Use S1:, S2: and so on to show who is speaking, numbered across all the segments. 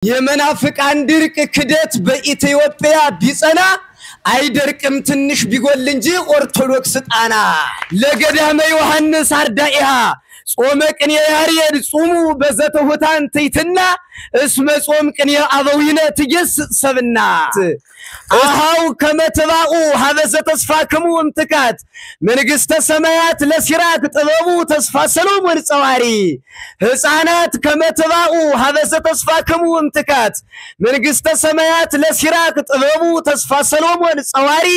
S1: የመናፍቃን ድርቅ ክደት በኢትዮጵያ ቢጸና አይደርቅም ትንሽ ቢጎል እንጂ ኦርቶዶክስ ጣና ለገዳመ ዮሐንስ አርዳኢሃ ጾመ ቅኔ ያሬድ ጾሙ በዘተሁታን ትይትና እስመ ጾም ቅኔ አበዊነ ትገስጽ ሰብና አሃው ከመትባኡ ሀበዘ ተስፋክሙ እምትካት መንግስተ ሰማያት ለሲራክ ጥበቡ ተስፋ ሰሎሞን ጸዋሪ ሕፃናት ከመትባኡ ሀበዘ ተስፋክሙ እምትካት መንግስተ ሰማያት ለሲራክ ጥበቡ ተስፋ ሰሎሞን ጸዋሪ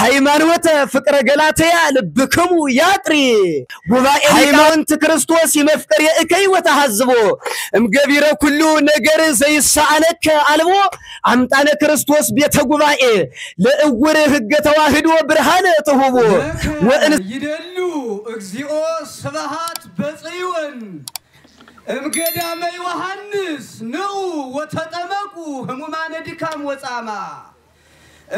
S1: ሃይማኖተ ፍቅረ ገላትያ ልብክሙ ያጥሪ ጉባኤ ሃይማኖት ክርስቶስ ይመፍቀር የእከይ ወተሐዝቦ እምገቢረ ኩሉ ነገር ዘይሳአለከ አልቦ አምጣነ ክርስቶስ ቤተ ጉባኤ ለእውር ህገ ተዋህዶ ብርሃነ ተሁቦ
S2: ይደሉ እግዚኦ ስብሃት በጽዮን እምገዳመ ዮሐንስ ነው ወተጠመቁ ህሙማነ ድካም ወጻማ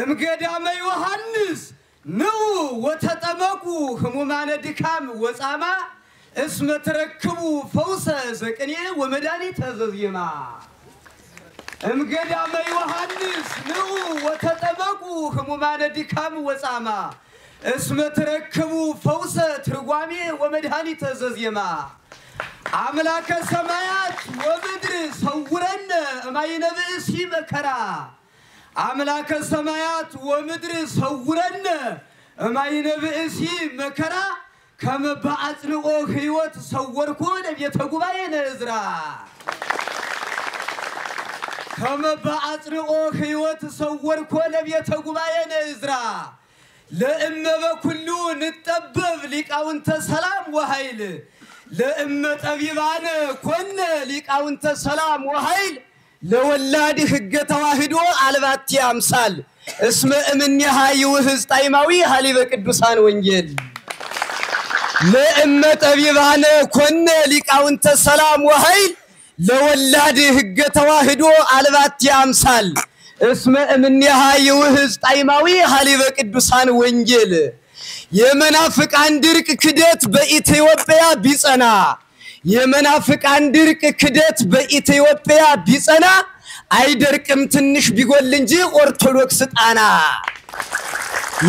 S2: እምገዳመ ዮሐንስ ነው ወተጠመቁ ህሙማነ ድካም ወጻማ እስመ ተረክቡ ፈውሰ ዘቅኔ ወመድኃኒተ ዘዜማ እምገዳመ ዮሐንስ ነው ወተጠመቁ ህሙማነ ድካም ወጻማ እስመ ተረክቡ ፈውሰ ትርጓሜ ወመድኃኒተ ዘዜማ አምላከ ሰማያት ወምድር ሰውረነ እማይነ ብእሲ መከራ አምላከ ሰማያት ወምድር ሰውረነ እማይነ ብእሲ መከራ ከመባጽልኦ ህይወት ሰወርኩ ለቤተ ጉባኤ ነዝራ ከመባጽልኦ ህይወት ሰወርኩ ለቤተ ጉባኤ ነዝራ ለእመበ ኩሉ ንጠበብ ሊቃውንተ ሰላም ወኃይል ለእመ ጠቢባነ ኮነ ሊቃውንተ ሰላም ወኃይል ለወላድ ህገ ተዋህዶ አልባቲ አምሳል እስመ እምኔሃ ይውህዝ ጣይማዊ ሐሊበ ቅዱሳን ወንጌል ለእመ ጠቢባነ ኮነ ሊቃውንተ ሰላም ወኃይል ለወላድ ህገ ተዋህዶ አልባቲ አምሳል እስመ እምኔሃ ይውህዝ ጣይማዊ ሐሊበ ቅዱሳን ወንጌል የመናፍቃን ድርቅ ክደት በኢትዮጵያ ቢጸና የመናፍቃን ድርቅ ክደት በኢትዮጵያ ቢጸና አይደርቅም ትንሽ ቢጎል እንጂ ኦርቶዶክስ ጣና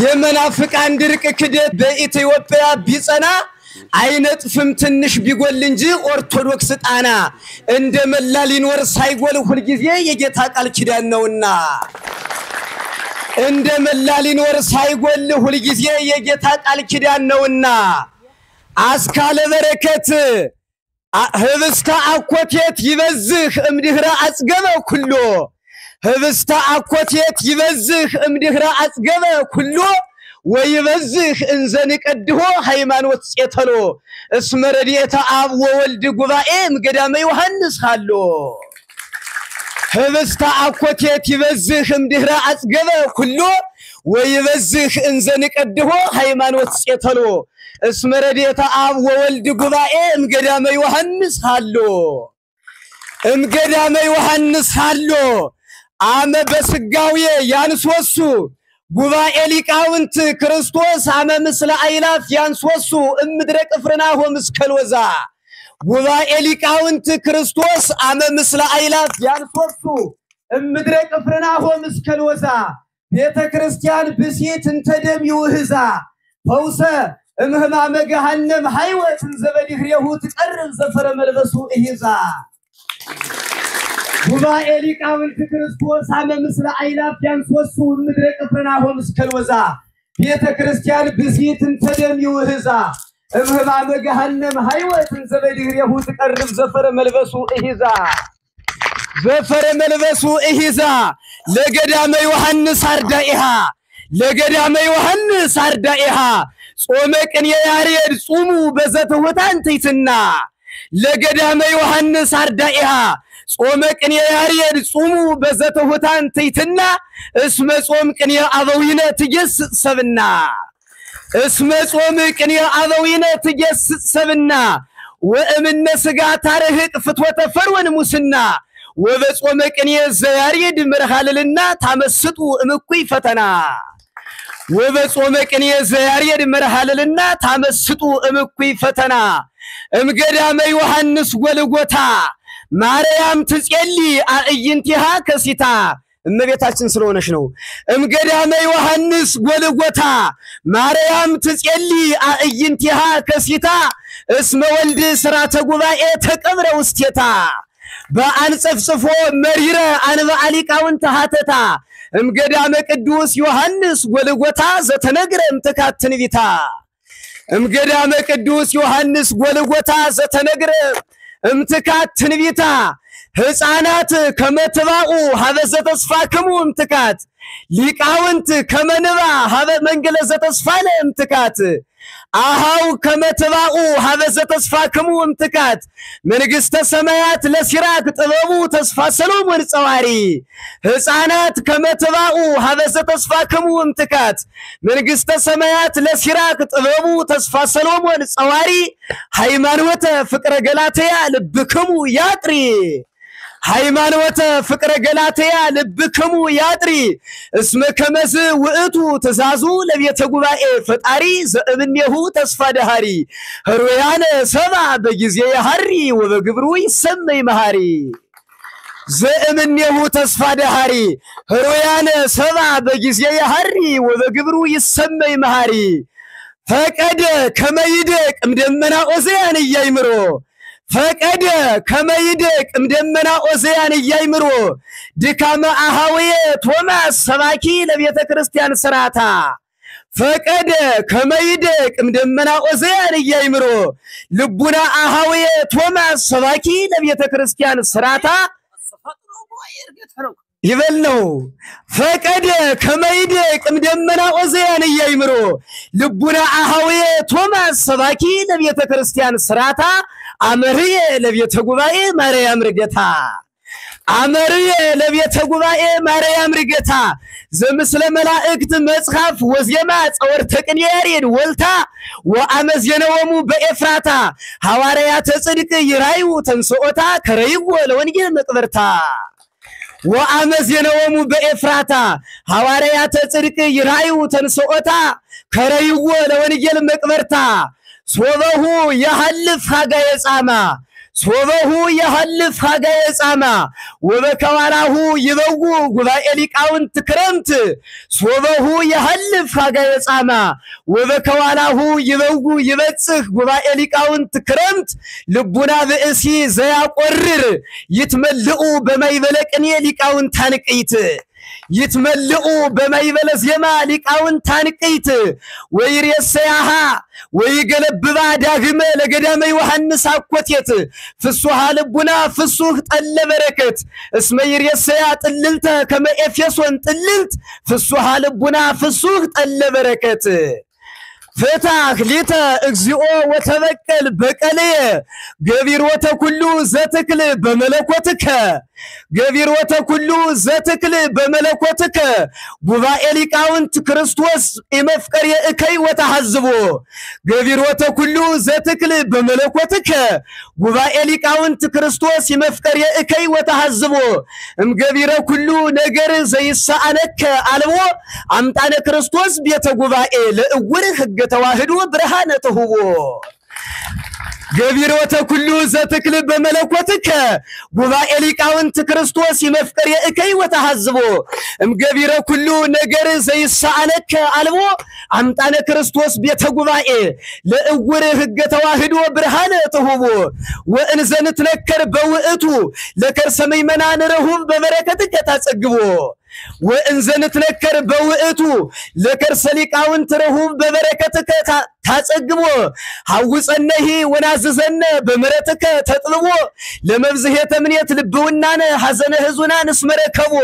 S2: የመናፍቃን ድርቅ ክደት በኢትዮጵያ ቢጸና አይነጥፍም ትንሽ ቢጎል እንጂ ኦርቶዶክስ ጣና እንደመላ ሊኖር ሳይጎል ሁሉ ጊዜ የጌታ ቃል ኪዳን ነውና እንደመላ ሊኖር ሳይጎል ሁሉ ጊዜ የጌታ ቃል ኪዳን ነውና አስካለ በረከት ህብስተ አኮቴት ይበዝህ እምድህረ አጽገበ ኩሎ ህብስተ አኮቴት ይበዝህ እምድህረ አጽገበ ኩሎ ወይበዝህ እንዘንቀድሆ ሃይማኖት ጼተሎ እስመ ረድኤተ አብ ወወልድ ጉባኤ እምገዳመ ዮሐንስ ሃሎ ህብስተ አኮቴት ይበዝህ እምድህረ አጽገበ ኩሎ ወይበዝህ እንዘንቀድሆ ሃይማኖት ጼተሎ እስመ ረድኤተ አብ ወወልድ ጉባኤ እምገዳመ ዮሐንስ ሃሎ እምገዳመ ዮሐንስ ሃሎ አመ በስጋዌ ያንሶሱ ጉባኤ ሊቃውንት ክርስቶስ አመ ምስለ አይላፍ ያንሶሱ እምድረ ቅፍርናሆም እስከልወዛ ጉባኤ ሊቃውንት ክርስቶስ አመ ምስለ አይላፍ ያንሶሱ እምድረ ቅፍርናሆም እስከልወዛ ቤተ ክርስቲያን ብሲት እንተደም ይውህዛ ፈውሰ እምህማመ ገሃነም ሃይወት ዘበድህሬሁ ትቀርብ ዘፈረ መልበሱ እይዛ ጉባኤ ሊቃውንት ክርስቶስ አመ ምስለ አይላፍ ያንሶሱ እምድረ ቅፍርናሆም እስከልወዛ ቤተ ክርስቲያን ብሲት እንተደም ይውህዛ እምህማመ ገሃነም ሃይወት ዘበድህሬሁ ትቀርብ ዘፈረ መልበሱ እይዛ ዘፈረ መልበሱ እይዛ ለገዳመ ዮሐንስ አርዳኢሃ ለገዳመ ዮሐንስ አርዳኢሃ ጾመ ቅኔ ያሬድ ጾሙ በዘተሁታን ትይትና ለገዳመ ዮሐንስ አርዳኢሃ ጾመ ቅኔ ያሬድ ጾሙ በዘተሁታን ትይትና እስመ ጾም ቅኔ አበዊነ ትገስጽ ሰብና እስመ ጾም ቅኔ አበዊነ ትገስጽ ሰብና ወእምነ ስጋ ታርህቅ ፍትወተ ፈርወን ሙስና ወበጾመ ቅኔ ዘያሬድ መርሃልልና ታመስጡ እምኩይ ፈተና ወበጾመ ቅኔ ዘያሬድ መርሃልልና ታመስጡ እምኩይ ፈተና እምገዳመ ዮሐንስ ጎልጎታ ማርያም ትጼሊ አዕይንቲሃ ከሲታ እመቤታችን ስለሆነች ነው እምገዳመ ዮሐንስ ጎልጎታ ማርያም ትጼሊ አዕይንቲሃ ከሲታ እስመ ወልድ ሥራተ ጉባኤ ተቀብረ ውስቴታ በአንጸፍጽፎ መሪረ አንበ ሊቃውንት ሀተታ እምገዳመ ቅዱስ ዮሐንስ ጎልጎታ ዘተነግረ እምትካት ትንቢታ እምገዳመ ቅዱስ ዮሐንስ ጎልጎታ ዘተነግረ እምትካት ትንቢታ ሕፃናት ከመትባኡ ሀበዘ ተስፋክሙ እምትካት ሊቃውንት ከመንባ ሀበ መንገለ ዘተስፋለ እምትካት አሃው ከመትባኡ ሀበዘ ተስፋክሙ እምትካት መንግሥተ ሰማያት ለሲራክ ጥበቡ ተስፋ ሰሎሞን ጸዋሪ ሕፃናት ከመትባኡ ሀበዘ ተስፋክሙ እምትካት መንግሥተ ሰማያት ለሲራክ ጥበቡ ተስፋ ሰሎሞን ጸዋሪ ሃይማኖተ ፍቅረ ገላትያ ልብክሙ ያጥሪ ሃይማኖተ ፍቅረ ገላትያ ልብክሙ ያጥሪ እስመ ከመዝ ውእቱ ትእዛዙ ለቤተ ጉባኤ ፈጣሪ ዘእብኔሁ ተስፋ ደሃሪ ህሩያነ ሰባ በጊዜ ያሐሪ ወበግብሩ ይሰመይ መሐሪ ዘእብኔሁ ተስፋ ደሃሪ ህሩያነ ሰባ በጊዜ ያሐሪ ወበግብሩ ይሰመይ መሐሪ ፈቀደ ከመይደቅ እምደመና ኦዚያን ያይምሮ ፈቀደ ከመይደቅ እምደመና ኦዚያን ያይምሮ ድካመ አሃውየ ቶማስ ሰባኪ ለቤተ ክርስቲያን ሥራታ ፈቀደ ከመይደቅ እምደመና ኦዚያን ያይምሮ ልቡና አሃውየ ቶማስ ሰባኪ ለቤተ ክርስቲያን ሥራታ ይበልነው ፈቀደ ከመይደቅ እምደመና ኦዚያን ያይምሮ ልቡና አሃውየ ቶማስ ሰባኪ ለቤተ ክርስቲያን ሥራታ አመርየ ለቤተ ጉባኤ ማርያም ርገታ አመርየ ለቤተ ጉባኤ ማርያም ርገታ ዘምስለ መላእክት መጽሐፍ ወዜማ ጸወርተ ቅኔ ያሬድ ወልታ ወአመዝየነወሙ በኤፍራታ ሐዋርያተ ጽድቅ ይራዩ ተንሶኦታ ከረይዎ ለወንጌል መቅበርታ ወአመዝየነወሙ በኤፍራታ ሐዋርያተ ጽድቅ ይራዩ ተንሶኦታ ከረይዎ ለወንጌል መቅበርታ ሶበሁ የሐልፍ ሀጋየ ጻማ ሶበሁ የሐልፍ ሀጋየ ጻማ ወበከዋራሁ ይበው ጉባኤ ሊቃውንት ክረምት ሶበሁ የሐልፍ ሀጋየ ጻማ ወበከዋራሁ ይበው ይበጽህ ጉባኤ ሊቃውንት ክረምት ልቡና ብእሲ ዘያቆርር ይትመልኡ በማይበለቅኔ ሊቃውንት ታንቅይት ይትመልኡ በማይበለ ዜማ ሊቃውንት ታንቅይት ወይሬሰያሃ ወይገለብባ ዳግመ ለገዳመ ዮሐንስ አኮቴት ፍሱሃ ልቡና ፍሱህ ጠለ በረከት እስመ ይሬሰያ ጥልልተ ከመ ኤፌሶን ጥልልት ፍሱሃ ልቡና ፍሱህ ጠለ በረከት ፍታህ ሊተ እግዚኦ ወተበቀል በቀልየ ገቢሮተ ኩሉ ዘትክል በመለኮትከ ገቢሮተ ኩሉ ዘትክል በመለኮትከ ጉባኤ ሊቃውንት ክርስቶስ ይመፍቀር የእከይ ወተሐዝቦ ገቢሮተ ኩሉ ዘትክል በመለኮትከ ጉባኤ ሊቃውንት ክርስቶስ ይመፍቀር የእከይ ወተሐዝቦ እምገቢረ ኩሉ ነገር ዘይሳአነከ አልቦ አምጣነ ክርስቶስ ቤተ ጉባኤ ለእውር ሕገ ተዋህዶ ብርሃነ ተሁቦ ገቢሮተ ኩሉ ዘትክል በመለኮትከ ጉባኤ ሊቃውንት ክርስቶስ ይመፍቀር የእከይ ወተሐዝቦ እምገቢረ ኩሉ ነገር ዘይሳአነከ አልቦ አምጣነ ክርስቶስ ቤተ ጉባኤ ለእውር ሕገ ተዋህዶ ብርሃነ ተሁቦ ወእንዘንት ነከር በውእቱ ለከርሰመይ መናን ረሁብ በበረከትከ ታጸግቦ ወእንዘንት ነከር በውእቱ ለከርሰ ሊቃውንት ረሁብ በበረከትከ ታጸግቦ ሐውፀነሂ ወናዝዘነ በመረትከ ተጥልቦ ለመብዝሄተ ምኔት ልብውናነ ሐዘነ ህዙናን እስመረከቦ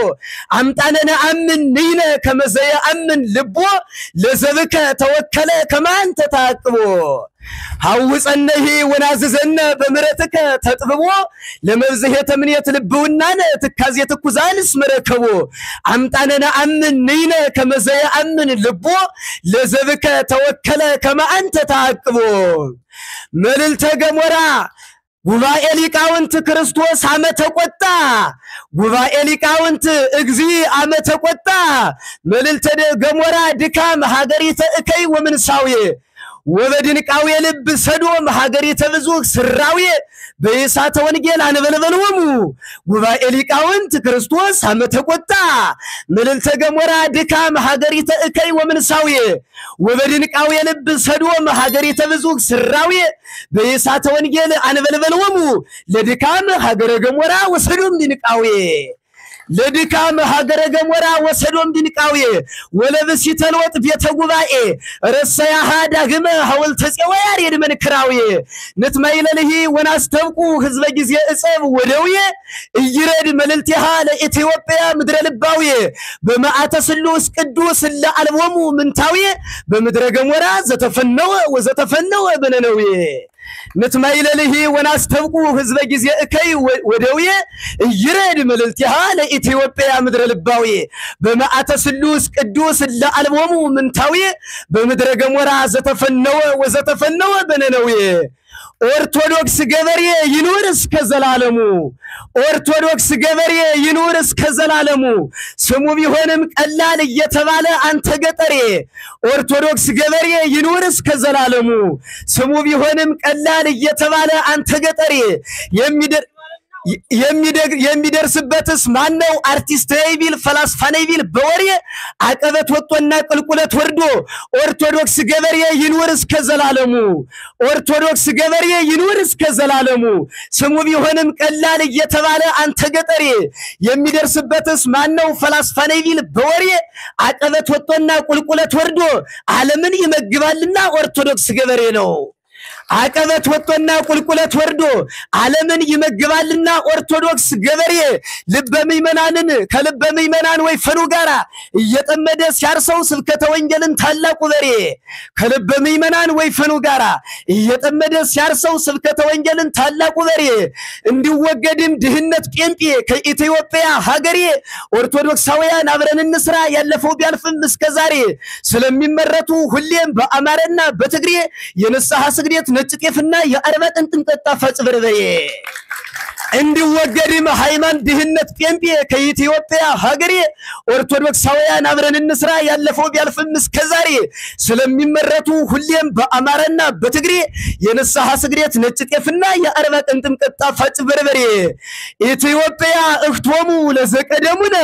S2: አምጣነነ አምን ንይነ ከመዘየ አምን ልቦ ለዘብከ ተወከለ ከማንተ ታቅቦ ሐውፀነሂ ወናዝዘነ በመረትከ ተጥብቦ ለመብዝሄተ ምኔት ልብውናነ ትካዜ ትኩዛን እስመረከቦ አምጣነነ አምን ንይነ ከመዘየ አምን ልቦ ለዘብከ ተወከለ ከማንተ ታቅቦ መልልተ ገሞራ ጉባኤ ሊቃውንት ክርስቶስ አመተ ቆጣ ጉባኤ ሊቃውንት እግዚ አመተ ቆጣ መልልተ ገሞራ ድካም ሀገሪተ እከይ ወምንሳውየ
S1: ወበድንቃው የልብ ሰዶም ሀገሪተ ብዙ ስራዊ በእሳተ ወንጌል አንበልበልወሙ ጉባኤ ሊቃውንት ክርስቶስ አመተቆጣ ምልዕልተ ገሞራ ድካም ሀገሪተ እከይ ወምንሳዊ ወበድንቃው የልብ ሰዶም ሀገሪተ ብዙ ስራዊ በእሳተ ወንጌል አንበልበልወሙ ለድካም ሀገረ ገሞራ ወሰዶም ድንቃዊ ለድካም ሀገረ ገሞራ ወሰዶም ድንቃዊ ወለብሲተ ሎጥ ቤተ ጉባኤ ረሰያ ዳግመ ሐውልተ ጽዋ ያሬድ መንክራዊ ንትማይለልሂ ወናስተብቁ ህዝበ ጊዜ እጸብ ወደውየ እይረድ መልልቲሃ ለኢትዮጵያ ምድረ ልባዊ በማዕተ ስሉስ ቅዱስ ለዓለሙ ምንታዊ በምድረ ገሞራ ዘተፈነወ ወዘተፈነወ በነነዊ ንትማይለልሂ ወናስተብቁ ህዝበ ጊዜ እከይ ወደውየ ይረድ መልልቲሃ ለኢትዮጵያ ምድረ ልባዊ በማዕተ ስሉስ ቅዱስ ለዓለሙ ምንታዊ በምድረ ገሞራ ዘተፈነወ ወዘተፈነወ በነነዊ ኦርቶዶክስ ገበሬ ይኑር እስከ ዘላለሙ ኦርቶዶክስ ገበሬ ይኑር እስከ ዘላለሙ ስሙ ቢሆንም ቀላል እየተባለ አንተ ገጠሬ ኦርቶዶክስ ገበሬ ይኑር እስከ ዘላለሙ ስሙ ቢሆንም ቀላል እየተባለ አንተ ገጠሬ የሚደርስበትስ ማነው አርቲስት ነይቢል ፈላስፋ ነይቢል በወሬ አቀበት ወጥቶና ቁልቁለት ወርዶ ኦርቶዶክስ ገበሬ ይኑር እስከ ዘላለሙ ኦርቶዶክስ ገበሬ ይኑር እስከ ዘላለሙ ስሙ ቢሆንም ቀላል እየተባለ አንተ ገጠሬ የሚደርስበትስ ማነው ፈላስፋ ነይቢል በወሬ አቀበት ወጥቶና ቁልቁለት ወርዶ ዓለምን ይመግባልና ኦርቶዶክስ ገበሬ ነው አቀበት ወጥቶና ቁልቁለት ወርዶ ዓለምን ይመግባልና ኦርቶዶክስ ገበሬ ልበመይመናንን ከልበመይመናን ወይፈኑ ጋራ እየጠመደ ሲያርሰው ስብከተ ወንጌልን ታላቁ በሬ ከልበመይመናን ወይፈኑ ጋራ እየጠመደ ሲያርሰው ስብከተ ወንጌልን ታላቁ በሬ እንዲወገድም ድህነት ጴንጤ ከኢትዮጵያ ሀገሬ ኦርቶዶክሳውያን አብረን እንስራ ያለፈው ቢያልፍም እስከዛሬ ስለሚመረቱ ሁሌም በአማረና በትግሬ የነሳሐ ስግደት ነጭ ጤፍና የአርባ ጥንጥን ጠጣ ፈጽበርበሬ እንዲወገድም ሃይማኖት ድህነት ጴንጤ ከኢትዮጵያ ሀገሬ ኦርቶዶክሳውያን አብረን እንስራ ያለፈው ቢያልፍም እስከዛሬ ስለሚመረቱ ሁሌም በአማረና በትግሬ የነሳሐ ስግደት ነጭ ጤፍና የአርባ ጥንጥን ጠጣ ፈጽበርበሬ ኢትዮጵያ እህቶሙ ለዘቀደሙነ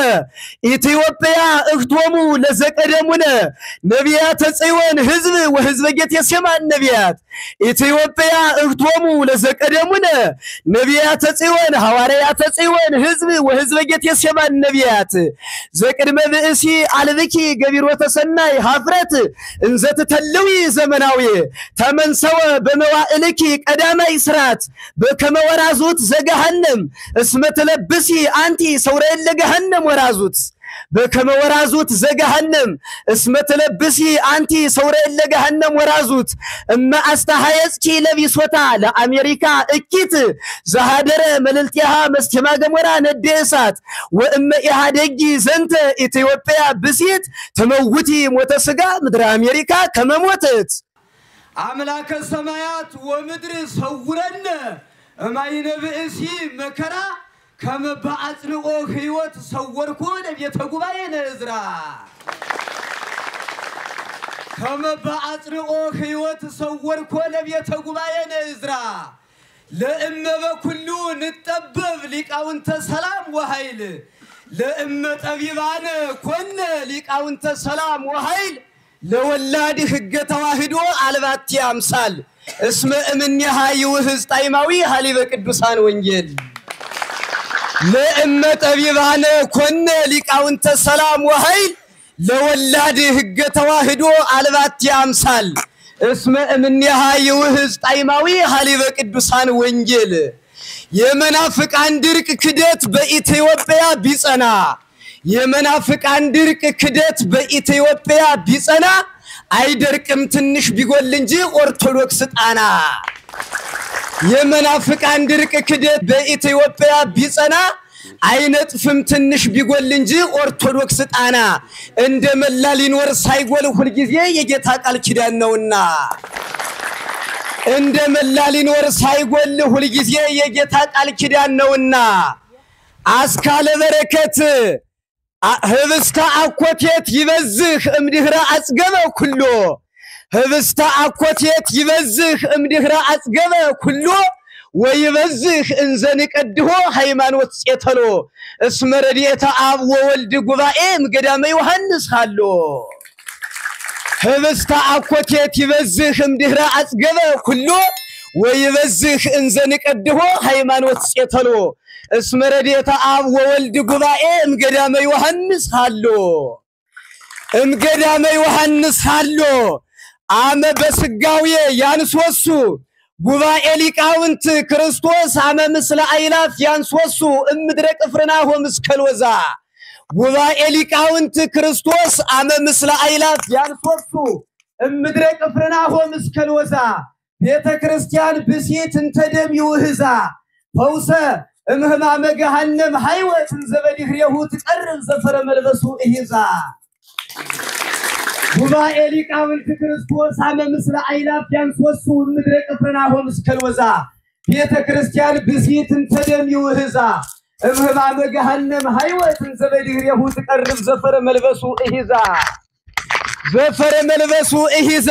S1: ኢትዮጵያ እህቶሙ ለዘቀደሙነ ነቢያተ ጽዮን ህዝብ ወህዝበ ጌቴሴማኒ ነቢያት ኢትዮጵያ እህቶሙ ለዘቀደሙነ ነቢያተ ጽዮን ሐዋርያተ ጽዮን ህዝብ ወህዝበ ጌቴሴማኒ ነቢያት ዘቅድመ ብእሲ አልብኪ ገቢሮተ ሰናይ ሀፍረት እንዘት ተለዊ ዘመናዊ ተመንሰወ በመዋዕልኪ ቀዳማይ ስራት በከመ ወራዙት ዘገሃነም እስመ ተለብሲ አንቲ ሰውረን ለገሃነም ወራዙት በከመ ወራዙት ዘገሃነም እስመ ተለብሲ አንቲ ሰውረን ለገሃነም ወራዙት እማ አስተሐየጽኪ ለቢሶታ ለአሜሪካ እኪት ዘሃደረ መልልቲሃ መስተማ ገሞራ ነደሳት ወእመ ኢሃደጊ ዘንተ ኢትዮጵያ ብሲት ተመውቲ ሞተ ስጋ ምድረ አሜሪካ ከመሞተት አምላከ ሰማያት ወምድር ሰውረነ እማይነ ብእሲ መከራ كم بعثنا أخيوات صوركون بيتقبين إزرا كم بعثنا أخيوات صوركون بيتقبين إزرا لأما بكلون التبب لك أو أنت سلام وهيل لأما تبيبانا كنا لك أو أنت سلام وهيل لولادي حقة واحدو على باتي أمثال اسم من يهاي وهز تايماوي هالي بكدوسان ونجل لأما تبيبانا كنا لك أو أنت سلام وهيل لولادي حقة واحدو على باتي أمثال اسم من يهاي وهز تايماوي هالي بكدوسان ونجل የመናፍቅ አንድርቅ ክደት በኢትዮጵያ ቢጸና የመናፍቅ አንድርቅ ክደት በኢትዮጵያ ቢጸና አይደርቅም ትንሽ ቢጎል እንጂ ኦርቶዶክስ ጣና የመናፍቅ አንድርቅ ክደት በኢትዮጵያ ቢጸና አይነጥፍም ትንሽ ቢጎል እንጂ ኦርቶዶክስ ጣና እንደመላ ሊኖር ሳይጎል ሁሉ ጊዜ የጌታ ቃል ኪዳን ነውና እንደመላ ሊኖር ሳይጎል ሁሉ ጊዜ የጌታ ቃል ኪዳን ነውና አስካለ በረከት ህብስተ አኮቴት ይበዝህ እምድህራ አጽገበ ኩሎ
S2: ህብስተ አኮቴት ይበዝህ እምድህረ አጽገበ ኩሎ ወይበዝህ እንዘንቀድሆ ሃይማኖት ጼተሎ እስመ ረድኤተ አብ ወወልድ ጉባኤ እምገዳመ ዮሐንስ ሃሎ ህብስተ አኮቴት ይበዝህ እምድህረ አጽገበ ኩሎ ወይበዝህ እንዘንቀድሆ ሃይማኖት ጼተሎ እስመ ረድኤተ አብ ወወልድ ጉባኤ እምገዳመ ዮሐንስ ሃሎ እምገዳመ ዮሐንስ ሃሎ አመ በስጋዌ ያንሶሱ ጉባኤ ሊቃውንት ክርስቶስ አመ ምስለ አይላፍ ያንሶሱ እምድረ ቅፍርናሆም እስከልወዛ ጉባኤ ሊቃውንት ክርስቶስ አመ ምስለ አይላፍ ያንሶሱ እምድረ ቅፍርናሆም እስከልወዛ ቤተ ክርስቲያን ብሲት እንተደም ይውህዛ ፈውሰ እምህማመ ገሃነም ሃይወትን ዘበድህሬሁ ትቀርብ ዘፈረ መልበሱ እሂዛ ጉባኤ ሊቃውንት ክርስቶስ አመ ምስለ አይላፍ ያንሶሱ እምድረ ቅፍርናሆም እስከልወዛ ቤተ ክርስቲያን ብሲት እንተደም ይውህዛ እምህማመ ገሃነም ሃይወትን ዘበድህሬሁ ትቀርብ ዘፈረ መልበሱ እሂዛ ዘፈረ መልበሱ እሂዛ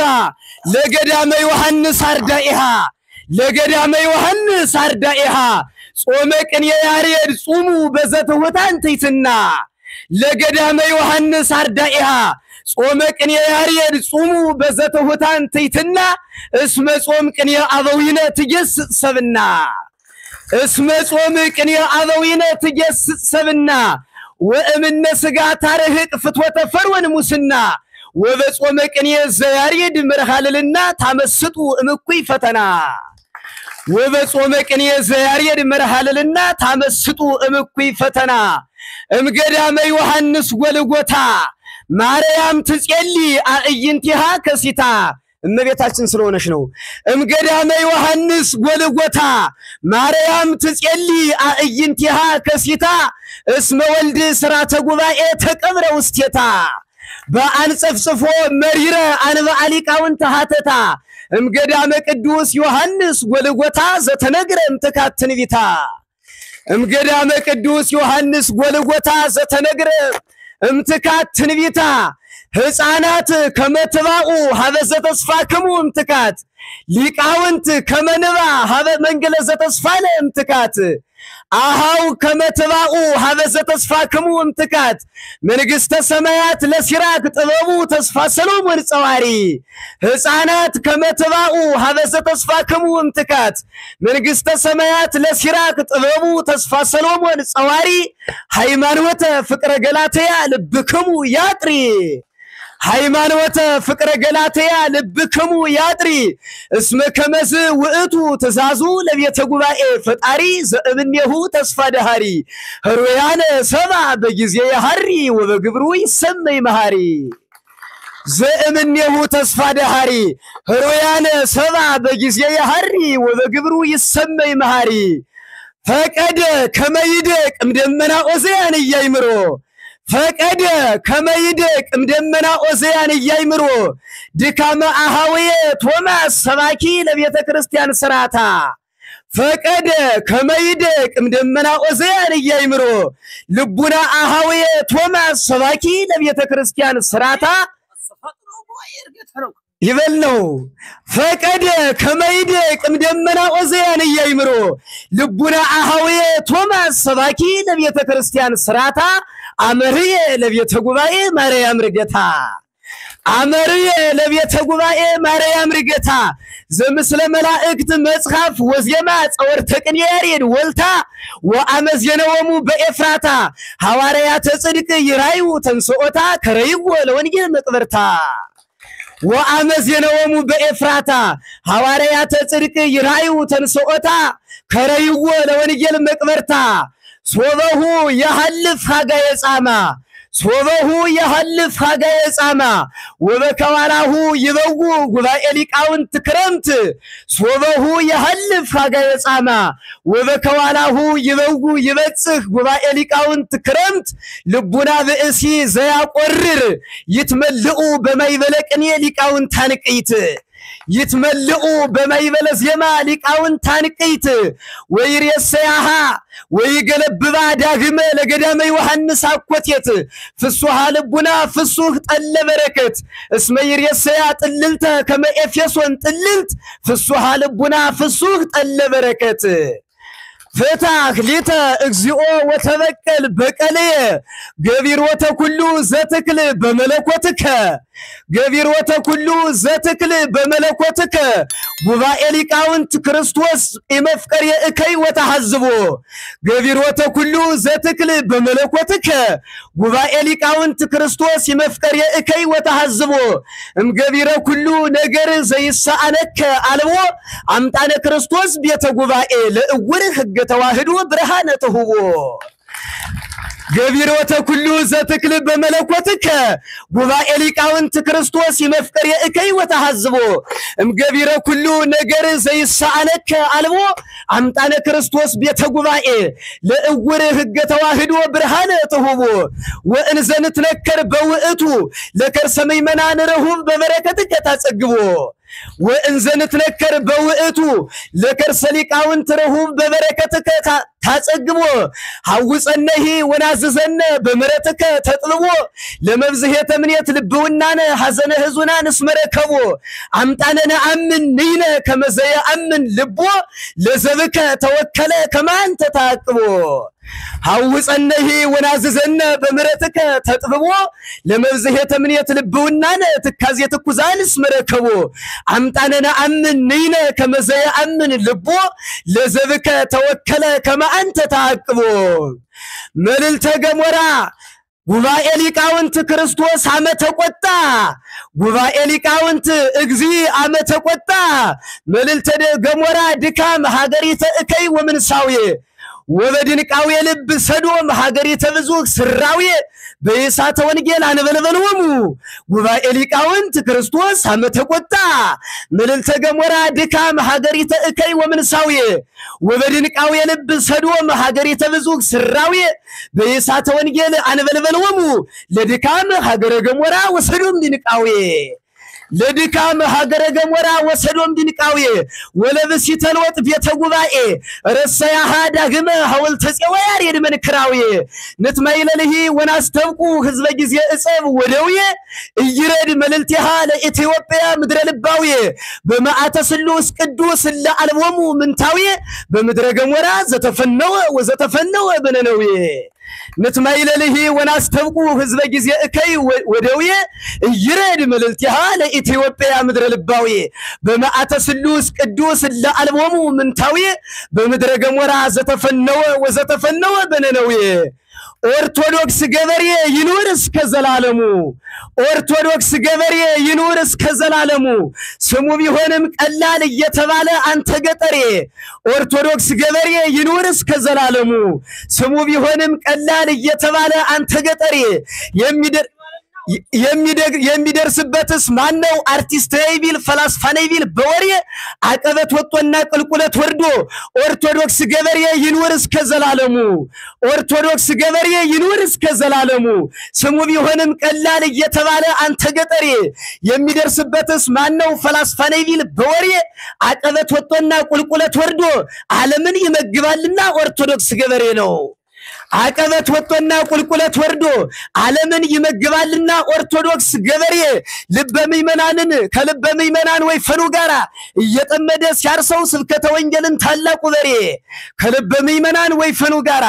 S2: ለገዳመ ዮሐንስ አርዳኢሃ ለገዳመ ዮሐንስ አርዳኢሃ ጾመ ቅኔ ያሬድ ጾሙ በዘተውታን ትይትና ለገዳመ ዮሐንስ አርዳኢሃ ጾመ ቅኔ ያሬድ ጾሙ በዘተውታን ትይትና እስመ ጾም ቅኔ አበዊነ ትገስጽ ሰብና እስመ ጾም ቅኔ አበዊነ ትገስጽ ሰብና ወእምነ ስጋ ታርህቅ ፍትወተ ፈርወን ሙስና ወበጾመ ቅኔ ዘያሬድ መርሃልልና ታመስጡ እምኩይ ፈተና ወበጾመ ቅኔ ዘያሬድ መርሃልልና ታመስጡ እምኩይ ፈተና እምገዳመ ዮሐንስ ጎልጎታ ማርያም ትጼሊ አዕይንቲሃ ከሲታ እመቤታችን ስለሆነች ነው እምገዳመ ዮሐንስ ጎልጎታ ማርያም ትጼሊ አዕይንቲሃ ከሲታ እስመ ወልድ ሥራተ ጉባኤ ተቀብረ ውስቴታ በአንጸፍጽፎ መሪረ አንበአ ሊቃውንት ሀተታ እምገዳመ ቅዱስ ዮሐንስ ጎልጎታ ዘተነግረ እምትካት ትንቢታ እምገዳመ ቅዱስ ዮሐንስ ጎልጎታ ዘተነግረ እምትካት ትንቢታ ሕፃናት ከመትባኡ ሀበዘ ተስፋክሙ እምትካት ሊቃውንት ከመንባ ሀበ መንገለ ዘተስፋለ እምትካት አሃው ከመትባኡ ሀበዘ ተስፋክሙ እምትካት መንግሥተ ሰማያት ለሲራክ ጥበቡ ተስፋ ሰሎሞን ጸዋሪ ሕፃናት ከመትባኡ ሀበዘ ተስፋክሙ እምትካት መንግሥተ ሰማያት ለሲራክ ጥበቡ ተስፋ ሰሎሞን ጸዋሪ ሃይማኖተ ፍቅረ ገላትያ ልብክሙ ያጥሪ ሃይማኖተ ፍቅረ ገላትያ ልብክሙ ያጥሪ እስመ ከመዝ ውእቱ ትእዛዙ ለቤተ ጉባኤ ፈጣሪ ዘእብኔሁ ተስፋ ደሃሪ ህሩያነ ሰባ በጊዜ ያሐሪ ወበግብሩ ይሰመይ መሃሪ ዘእብኔሁ ተስፋ ደሃሪ ህሩያነ ሰባ በጊዜ ያሐሪ ወበግብሩ ይሰመይ መሃሪ ፈቀደ ከመይደቅ እምደመና ኦዘያን እያይምሮ ፈቀደ ከመይደቅ እምደመና ኦዘያን እያይምሮ ድካመ አሃውየ ቶማስ ሰባኪ ለቤተ ክርስቲያን ስራታ ፈቀደ ከመይደቅ እምደመና ኦዘያን እያይምሮ ልቡና አሃውየ ቶማስ ሰባኪ ለቤተ ክርስቲያን ስራታ ይበልነው ፈቀደ ከመይደቅ እምደመና ኦዘያን እያይምሮ ልቡና አሃውየ ቶማስ ሰባኪ ለቤተ ክርስቲያን ስራታ አመርየ ለቤተ ጉባኤ ማርያም ርገታ አመርየ ለቤተ ጉባኤ ማርያም ርገታ ዘምስለ መላእክት መጽሐፍ ወዜማ ጸወርተ ቅኔ ያሬድ ወልታ ወአመዝየነወሙ በኤፍራታ ሐዋርያተ ጽድቅ ይራዩ ተንሶኦታ ከረይዎ ለወንጌል መቅበርታ ወአመዝየነወሙ በኤፍራታ ሐዋርያተ ጽድቅ ይራዩ ተንሶኦታ ከረይዎ ለወንጌል መቅበርታ ሶበሁ የሐልፍ ሀጋየ ጻማ ሶበሁ የሐልፍ ሀጋየ ጻማ ወበከዋራሁ ይበው ጉባኤ ሊቃውንት ክረምት ሶበሁ የሐልፍ ሀጋየ ጻማ ወበከዋራሁ ይበው ይበጽህ ጉባኤ ሊቃውንት ክረምት ልቡና ብእሲ ዘያቆርር ይትመልኡ በማይበለቅኔ ሊቃውንት አንቅይት
S1: ይትመልኡ በማይበለ ዜማ ሊቃውን ታንቀይት ወይሬሰያሃ ወይገለብባ ዳግመ ለገዳመ ዮሐንስ አኮቴት ፍሱሃ ልቡና ፍሱህ ጠለ በረከት እስመ ይሬሰያ ጥልልተ ከመ ኤፌሶን ጥልልት ፍሱሃ ልቡና ፍሱህ ጠለ በረከት فتح ليتا اكزيو وتبكل بكاليه غبير وتكلو زتكل بملكوتك غبير وتكلو زتكل بملكوتك غبائي ليقاونت كريستوس امفقر يكاي وتحزبو غبير وتكلو زتكل بملكوتك غبائي ليقاونت كريستوس امفقر يكاي وتحزبو ام غبير كلو نجر زي سانك علو امطانه كريستوس بيت غبائي لأورخ ተዋህዶ ብርሃነته غبير وتكلو زتكل بملكوتك غباء ليقاونت كريستوس يمفقر يكاي وتحزبو ام غبير كلو نجر زي سانك علو امطانه كريستوس بيت غباء لأور حق تواهدو برهانته وان زنتنكر بوئتو لكرسمي منان رهوب ببركتك تاصغبو وان زنتنكر بوئتو لكرسليقاونت رهوب ببركتك ታጸግቦ ሐውጸነሂ ወናዘዘነ በመረተከ ተጥልቦ ለመብዝሄተ ምንየት ልብውናነ ሐዘነ ህዙናን ስመረከቦ አምጣነነ አምን ንይነ ከመዘየ አምን ልቦ ለዘብከ ተወከለ ከማንተ ታቅቦ ሐውጸነሂ ወናዘዘነ በመረተከ ተጥልቦ ለመብዝሄተ ምንየት ልብውናነ ትካዜ ተኩዛን ስመረከቦ አምጣነነ አምን ንይነ ከመዘየ አምን ልቦ ለዘብከ ተወከለ ከማ አንተ ታቅቦ መልልተ ገሞራ ጉባኤ ሊቃውንት ክርስቶስ አመተ ቆጣ ጉባኤ ሊቃውንት እግዚ አመተ ቆጣ መልልተ ገሞራ ድካም ሀገሪተ እከይ ወምንሳዊ ወበድንቃው የልብ ሰዶም ሀገሪተ ብዙ ስራዊ በኢሳተ ወንጌል አንበለበለሙ ጉባኤ ሊቃውንት ክርስቶስ አመተ ቆጣ መልልተ ገሞራ ድካም ሀገሪተ እከይ ወምንሳዊ ወበድንቃው የልብ ሰዶም ሀገሪተ ብዙ ስራዊ በኢሳተ ወንጌል አንበለበለሙ ለድካም ሀገረ ገሞራ ወሰዶም ድንቃዊ ለድካም ሀገረ ገሞራ ወሰዶም ድንቃዊ ወለብሲተልወጥ ቤተ ጉባኤ ረሰያሃ ዳግመ ሐውልተ ጽዋያር የድመንክራዊ ንትማይለልሂ ወናስተብቁ ህዝበ ጊዜ እጸብ ወደውየ እይረድ መልልቲሃ ለኢትዮጵያ ምድረ ልባዊ በማዓተ ስሉስ ቅዱስ ለዓለሙ ምንታዊ በምድረ ገሞራ ዘተፈነወ ወዘተፈነወ በነነዊ ንትማይለልሂ ወናስተብቁ ህዝበ ጊዜ እከይ ወደውየ ይረድ መልልቲሃ ለኢትዮጵያ ምድረ ልባዊ በማዓተ ስሉስ ቅዱስ ለዓለሙ ምንታዊ በምድረ ገሞራ ዘተፈነወ ወዘተፈነወ በነነዊ ኦርቶዶክስ ገበሬ ይኑር እስከ ዘላለሙ ኦርቶዶክስ ገበሬ ይኑር እስከ ዘላለሙ ስሙ ቢሆንም ቀላል እየተባለ አንተ ገጠሬ ኦርቶዶክስ ገበሬ ይኑር እስከ ዘላለሙ ስሙ ቢሆንም ቀላል እየተባለ አንተ ገጠሬ የሚደርስበትስ ማነው አርቲስት ነይቢል ፈላስፋ ነይቢል በወሬ አቀበት ወጥቶና ቅልቁለት ወርዶ ኦርቶዶክስ ገበሬ ይኑር እስከ ዘላለሙ ኦርቶዶክስ ገበሬ ይኑር እስከ ዘላለሙ ስሙ ቢሆንም ቀላል እየተባለ አንተ ገጠሬ የሚደርስበትስ ማነው ፈላስፋ ነይቢል በወሬ አቀበት ወጥቶና ቅልቁለት ወርዶ ዓለምን ይመግባልና ኦርቶዶክስ ገበሬ ነው አቀበት ወጥቶና ቁልቁለት ወርዶ ዓለምን ይመግባልና ኦርቶዶክስ ገበሬ ልበመይመናንን ከልበመይመናን ወይ ፈኑ ጋራ እየጠመደ ሲያርሰው ስብከተ ወንጌልን ታላቁ በሬ ከልበመይመናን ወይ ፈኑ ጋራ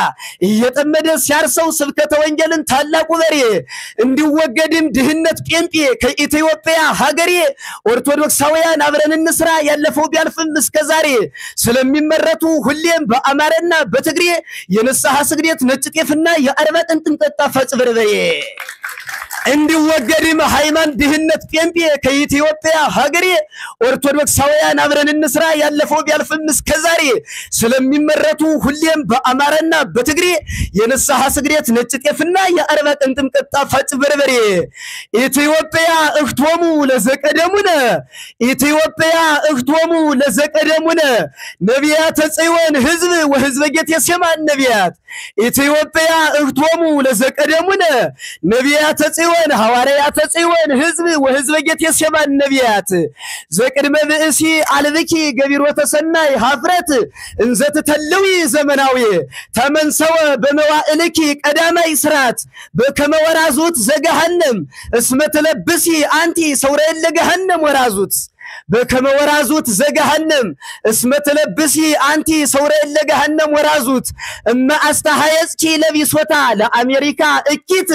S1: እየጠመደ ሲያርሰው ስብከተ ወንጌልን ታላቁ በሬ እንዲወገድም ድህነት ጴንጤ ከኢትዮጵያ ሀገሬ ኦርቶዶክሳውያን አብረን እንስራ ያለፈው ቢያልፍም እስከዛሬ ስለሚመረቱ ሁሌም በአማራና በትግሬ የነሳሐ ስግደት ነጭ ጤፍና የአርባ ጥንጥም ጠጣ ፈጽበርበሬ እንዲወገድም ሃይማኖት ድህነት ጴንጤ ከኢትዮጵያ ሀገሬ ኦርቶዶክሳውያን አብረን እንስራ ያለፈው ቢያልፍም እስከዛሬ ስለሚመረቱ ሁሌም በአማራና በትግሬ የነሳሐ ስግደት ነጭ ጤፍና የአርባ ጥንጥም ጠጣ ፈጽበርበሬ ኢትዮጵያ እህቶሙ ለዘቀደሙነ ኢትዮጵያ እህቶሙ ለዘቀደሙነ ነቢያተ ጽዮን ህዝብ ወህዝበ ጌቴሴማኒ ነቢያት ኢትዮጵያ እህቶሙ ለዘቀደሙነ ነቢያተ ጽዮን ጽዮን ሐዋርያተ ጽዮን ሕዝብ ወሕዝበ ጌቴሴማኒ ነቢያት ዘቅድመ ብእሲ አልብኪ ገቢሮተ ሰናይ ኀፍረት እንዘ ትተልዊ ዘመናዊ ተመንሰወ በመዋዕልኪ ቀዳማይ ስራት በከመ ወራዙት ዘገሃነም እስመ ትለብሲ አንቲ ሰውረየለ ገሃነም ወራዙት በከመ ወራዙት ዘገሃነም እስመ ትለብሲ አንቲ ሰውረየለ ገሃነም ወራዙት እመ አስተሐየጽኪ ለቢሶታ ለአሜሪካ እኪት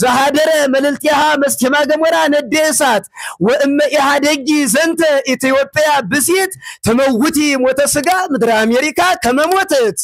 S1: ዘሃደረ መልልቲሃ መስቴማ ገሞራ ነደ እሳት ወእመ ኢሃደጊ ዘንተ ኢትዮጵያ ብሲት ተመውቲ ሞተ ስጋ ምድረ አሜሪካ ከመሞተት